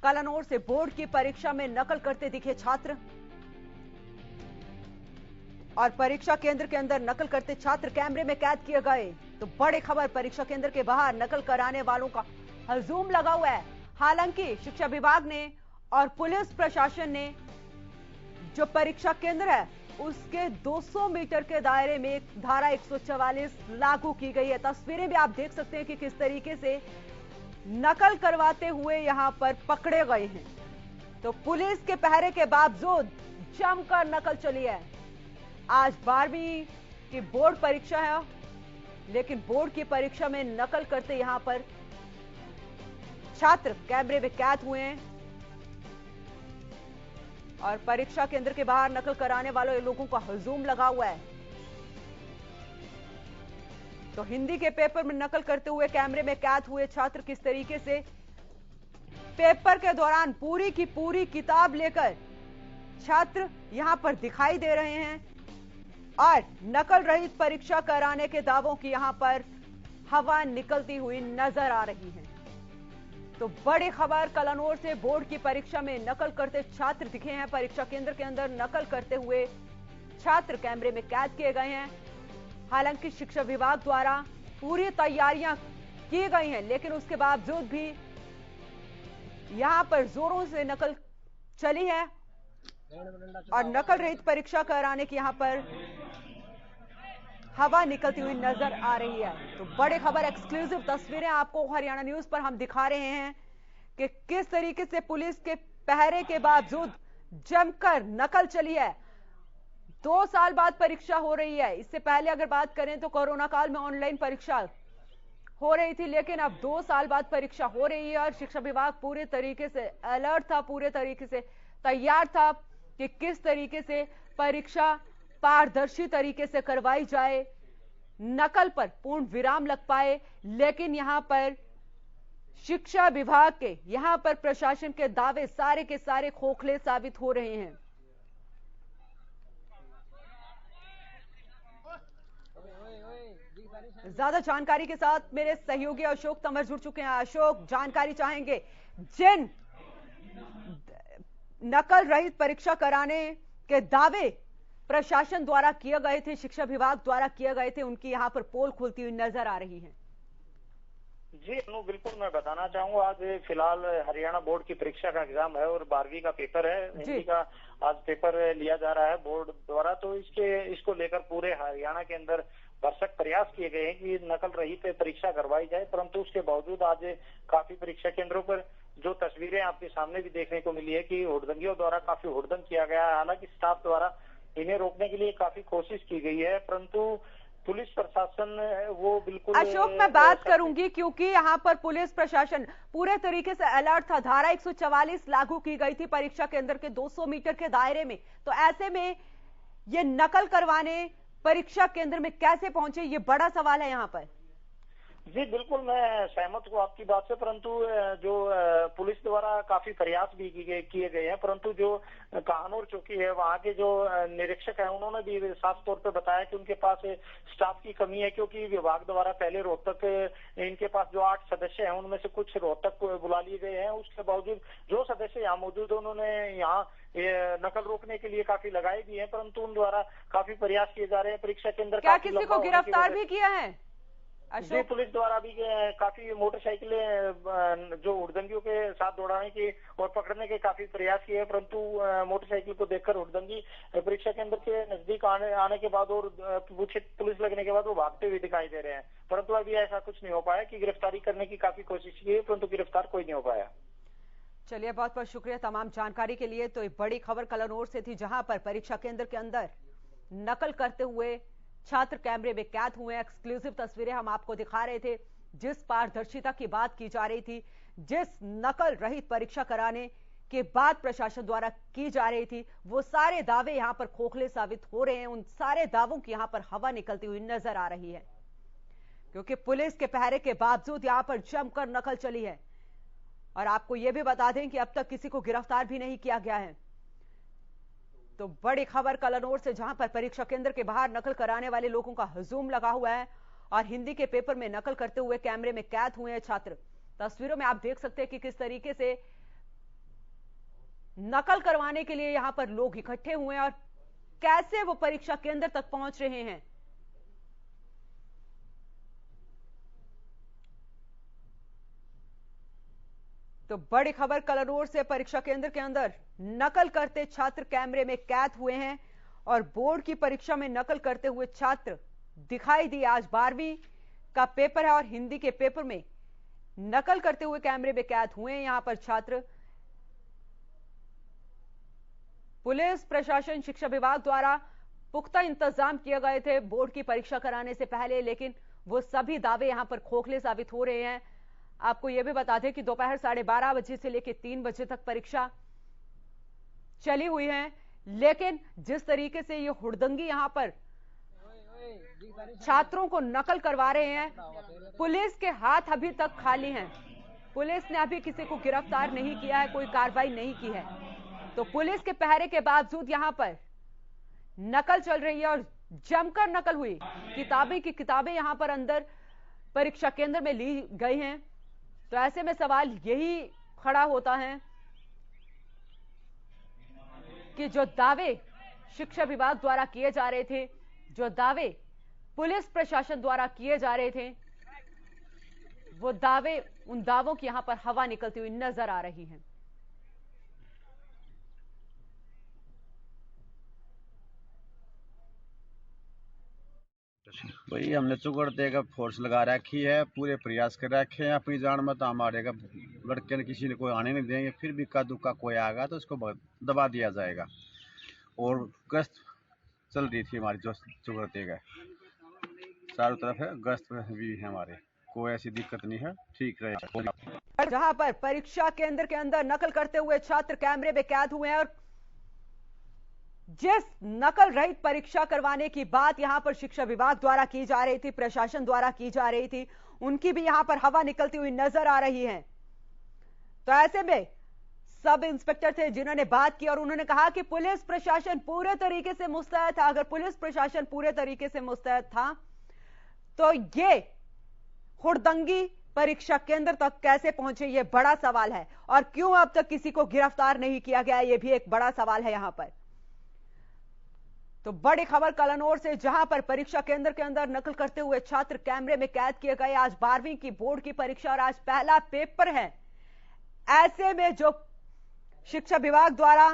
कलानौर से बोर्ड की परीक्षा में नकल करते दिखे छात्र और परीक्षा केंद्र के अंदर नकल करते छात्र कैमरे में कैद किए गए। तो बड़ी खबर, परीक्षा केंद्र के बाहर नकल कराने वालों का हजूम लगा हुआ है। हालांकि शिक्षा विभाग ने और पुलिस प्रशासन ने जो परीक्षा केंद्र है उसके 200 मीटर के दायरे में धारा 144 लागू की गई है। तस्वीरें भी आप देख सकते हैं कि किस तरीके से नकल करवाते हुए यहां पर पकड़े गए हैं। तो पुलिस के पहरे के बावजूद जमकर नकल चली है। आज 12वीं की बोर्ड परीक्षा है, लेकिन बोर्ड की परीक्षा में नकल करते यहां पर छात्र कैमरे में कैद हुए हैं और परीक्षा केंद्र के बाहर नकल कराने वाले लोगों का हजूम लगा हुआ है। तो हिंदी के पेपर में नकल करते हुए कैमरे में कैद हुए छात्र किस तरीके से पेपर के दौरान पूरी की पूरी किताब लेकर छात्र यहां पर दिखाई दे रहे हैं और नकल रहित परीक्षा कराने के दावों की यहां पर हवा निकलती हुई नजर आ रही है। तो बड़ी खबर, कलानौर से बोर्ड की परीक्षा में नकल करते छात्र दिखे हैं। परीक्षा केंद्र के अंदर नकल करते हुए छात्र कैमरे में कैद किए गए हैं। हालांकि शिक्षा विभाग द्वारा पूरी तैयारियां की गई हैं, लेकिन उसके बावजूद भी यहां पर जोरों से नकल चली है और नकल रहित परीक्षा कराने की यहां पर हवा निकलती हुई नजर आ रही है। तो बड़ी खबर, एक्सक्लूसिव तस्वीरें आपको हरियाणा न्यूज पर हम दिखा रहे हैं कि किस तरीके से पुलिस के पहरे के बावजूद जमकर नकल चली है। 2 साल बाद परीक्षा हो रही है। इससे पहले अगर बात करें तो कोरोना काल में ऑनलाइन परीक्षा हो रही थी, लेकिन अब 2 साल बाद परीक्षा हो रही है और शिक्षा विभाग पूरे तरीके से अलर्ट था, पूरे तरीके से तैयार था कि किस तरीके से परीक्षा पारदर्शी तरीके से करवाई जाए, नकल पर पूर्ण विराम लग पाए। लेकिन यहां पर शिक्षा विभाग के, यहां पर प्रशासन के दावे सारे के सारे खोखले साबित हो रहे हैं। ज्यादा जानकारी के साथ मेरे सहयोगी अशोक तंवर जुड़ चुके हैं। अशोक, जानकारी चाहेंगे, जिन नकल रहित परीक्षा कराने के दावे प्रशासन द्वारा किए गए थे, शिक्षा विभाग द्वारा किए गए थे, उनकी यहां पर पोल खुलती हुई नजर आ रही है। जी अनु, बिल्कुल मैं बताना चाहूंगा, आज फिलहाल हरियाणा बोर्ड की परीक्षा का एग्जाम है और 12वीं का पेपर है। हिंदी का आज पेपर लिया जा रहा है बोर्ड द्वारा। तो इसको लेकर पूरे हरियाणा के अंदर भरसक प्रयास किए गए हैं कि नकल रहित परीक्षा करवाई जाए, परंतु उसके बावजूद आज काफी परीक्षा केंद्रों पर जो तस्वीरें आपके सामने भी देखने को मिली है कि हुड़दंगियों द्वारा काफी हुड़दंग किया गया है। हालांकि स्टाफ द्वारा इन्हें रोकने के लिए काफी कोशिश की गई है, परंतु पुलिस प्रशासन वो बिल्कुल। अशोक, मैं बात करूंगी क्योंकि यहां पर पुलिस प्रशासन पूरे तरीके से अलर्ट था। धारा 144 लागू की गई थी परीक्षा केंद्र के 200 मीटर के दायरे में। तो ऐसे में ये नकल करवाने परीक्षा केंद्र में कैसे पहुंचे, ये बड़ा सवाल है यहां पर। जी बिल्कुल, मैं सहमत हूँ आपकी बात से, परंतु जो पुलिस द्वारा काफी प्रयास भी किए गए हैं, परंतु जो कहानौर चौकी है वहाँ के जो निरीक्षक है उन्होंने भी साफ तौर पे बताया कि उनके पास स्टाफ की कमी है, क्योंकि विभाग द्वारा पहले रोहतक इनके पास जो 8 सदस्य हैं उनमें से कुछ रोहतक बुला लिए गए हैं। उसके बावजूद जो सदस्य यहाँ मौजूद है उन्होंने यहाँ नकल रोकने के लिए काफी लगाए भी है, परंतु उन द्वारा काफी प्रयास किए जा रहे हैं। परीक्षा केंद्र क्या किसी को गिरफ्तार भी किया है? जी पुलिस द्वारा भी काफी मोटरसाइकिलें जो हुड़दंगियों के साथ दौड़ाने की और पकड़ने के काफी प्रयास किए, परंतु मोटरसाइकिल को देखकर हुड़दंगी परीक्षा केंद्र के नजदीक आने के बाद और पुलिस लगने के बाद वो भागते हुए दिखाई दे रहे हैं। परंतु अभी ऐसा कुछ नहीं हो पाया कि गिरफ्तारी करने की काफी कोशिश की है, परंतु गिरफ्तार कोई नहीं हो पाया। चलिए, बहुत बहुत शुक्रिया तमाम जानकारी के लिए। तो एक बड़ी खबर कलानौर से थी, जहां पर परीक्षा केंद्र के अंदर नकल करते हुए छात्र कैमरे में कैद हुए। एक्सक्लूसिव तस्वीरें हम आपको दिखा रहे थे। जिस पारदर्शिता की बात की जा रही थी, जिस नकल रहित परीक्षा कराने के बाद प्रशासन द्वारा की जा रही थी, वो सारे दावे यहां पर खोखले साबित हो रहे हैं। उन सारे दावों की यहां पर हवा निकलती हुई नजर आ रही है, क्योंकि पुलिस के पहरे के बावजूद यहां पर जमकर नकल चली है। और आपको यह भी बता दें कि अब तक किसी को गिरफ्तार भी नहीं किया गया है। तो बड़ी खबर कलानौर से, जहां पर परीक्षा केंद्र के बाहर नकल कराने वाले लोगों का हजूम लगा हुआ है और हिंदी के पेपर में नकल करते हुए कैमरे में कैद हुए हैं छात्र। तस्वीरों में आप देख सकते हैं कि किस तरीके से नकल करवाने के लिए यहां पर लोग इकट्ठे हुए हैं और कैसे वो परीक्षा केंद्र तक पहुंच रहे हैं। तो बड़ी खबर कलनौर से, परीक्षा केंद्र के अंदर नकल करते छात्र कैमरे में कैद हुए हैं और बोर्ड की परीक्षा में नकल करते हुए छात्र दिखाई दिए। आज 12वीं का पेपर है और हिंदी के पेपर में नकल करते हुए कैमरे में कैद हुए हैं यहां पर छात्र। पुलिस प्रशासन शिक्षा विभाग द्वारा पुख्ता इंतजाम किए गए थे बोर्ड की परीक्षा कराने से पहले, लेकिन वो सभी दावे यहां पर खोखले साबित हो रहे हैं। आपको यह भी बता दें कि दोपहर 12:30 बजे से लेकर 3 बजे तक परीक्षा चली हुई है, लेकिन जिस तरीके से ये हुड़दंगी यहां पर छात्रों को नकल करवा रहे हैं, पुलिस के हाथ अभी तक खाली हैं। पुलिस ने अभी किसी को गिरफ्तार नहीं किया है, कोई कार्रवाई नहीं की है। तो पुलिस के पहरे के बावजूद यहां पर नकल चल रही है और जमकर नकल हुई। किताबें यहां पर अंदर परीक्षा केंद्र में ली गई हैं। तो ऐसे में सवाल यही खड़ा होता है कि जो दावे शिक्षा विभाग द्वारा किए जा रहे थे, जो दावे पुलिस प्रशासन द्वारा किए जा रहे थे, वो दावे, उन दावों की यहां पर हवा निकलती हुई नजर आ रही है। भाई हमने चुगड़ते का फोर्स लगा रखी है, पूरे प्रयास कर रखे हैं अपनी जान में, तो हमारे का लड़के ने किसी ने कोई आने नहीं देंगे। फिर भी का दुक्का कोई आएगा तो उसको दबा दिया जाएगा। और गश्त चल रही थी हमारी, जो चुगड़ते का चारों तरफ है, गश्त भी है हमारे, कोई ऐसी दिक्कत नहीं है, ठीक रहेगा। जहां पर परीक्षा केंद्र के अंदर नकल करते हुए छात्र कैमरे में कैद हुए हैं और जिस नकल रहित परीक्षा करवाने की बात यहां पर शिक्षा विभाग द्वारा की जा रही थी, प्रशासन द्वारा की जा रही थी, उनकी भी यहां पर हवा निकलती हुई नजर आ रही है। तो ऐसे में सब इंस्पेक्टर थे जिन्होंने बात की और उन्होंने कहा कि पुलिस प्रशासन पूरे तरीके से मुस्तैद था। अगर पुलिस प्रशासन पूरे तरीके से मुस्तैद था तो ये हुड़दंगी परीक्षा केंद्र तक कैसे पहुंचे, ये बड़ा सवाल है। और क्यों अब तक किसी को गिरफ्तार नहीं किया गया, ये भी एक बड़ा सवाल है यहां पर। तो बड़ी खबर कलनौर से, जहां पर परीक्षा केंद्र के अंदर नकल करते हुए छात्र कैमरे में कैद किए गए। आज 12वीं की बोर्ड की परीक्षा और आज पहला पेपर है। ऐसे में जो शिक्षा विभाग द्वारा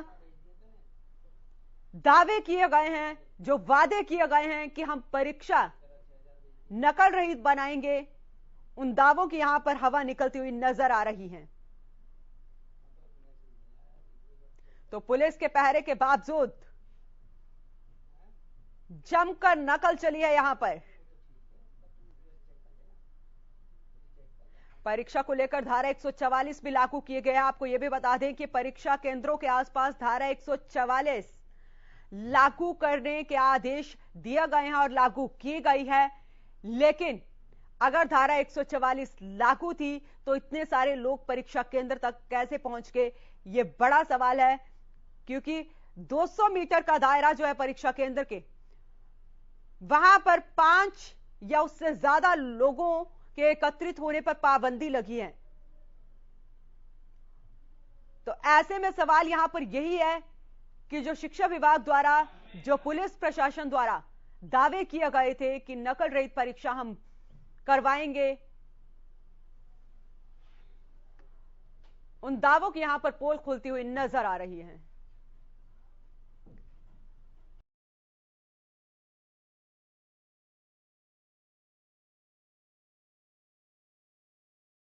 दावे किए गए हैं, जो वादे किए गए हैं कि हम परीक्षा नकल रहित बनाएंगे, उन दावों की यहां पर हवा निकलती हुई नजर आ रही है। तो पुलिस के पहरे के बावजूद जमकर नकल चली है यहां पर। परीक्षा को लेकर धारा 144 भी लागू किए गए हैं। आपको यह भी बता दें कि परीक्षा केंद्रों के आसपास धारा 144 लागू करने के आदेश दिए गए हैं और लागू की गई है। लेकिन अगर धारा 144 लागू थी तो इतने सारे लोग परीक्षा केंद्र तक कैसे पहुंच गए, यह बड़ा सवाल है। क्योंकि 200 मीटर का दायरा जो है परीक्षा केंद्र के, वहां पर 5 या उससे ज्यादा लोगों के एकत्रित होने पर पाबंदी लगी है। तो ऐसे में सवाल यहां पर यही है कि जो शिक्षा विभाग द्वारा, जो पुलिस प्रशासन द्वारा दावे किए गए थे कि नकल रहित परीक्षा हम करवाएंगे, उन दावों की यहां पर पोल खुलती हुई नजर आ रही है।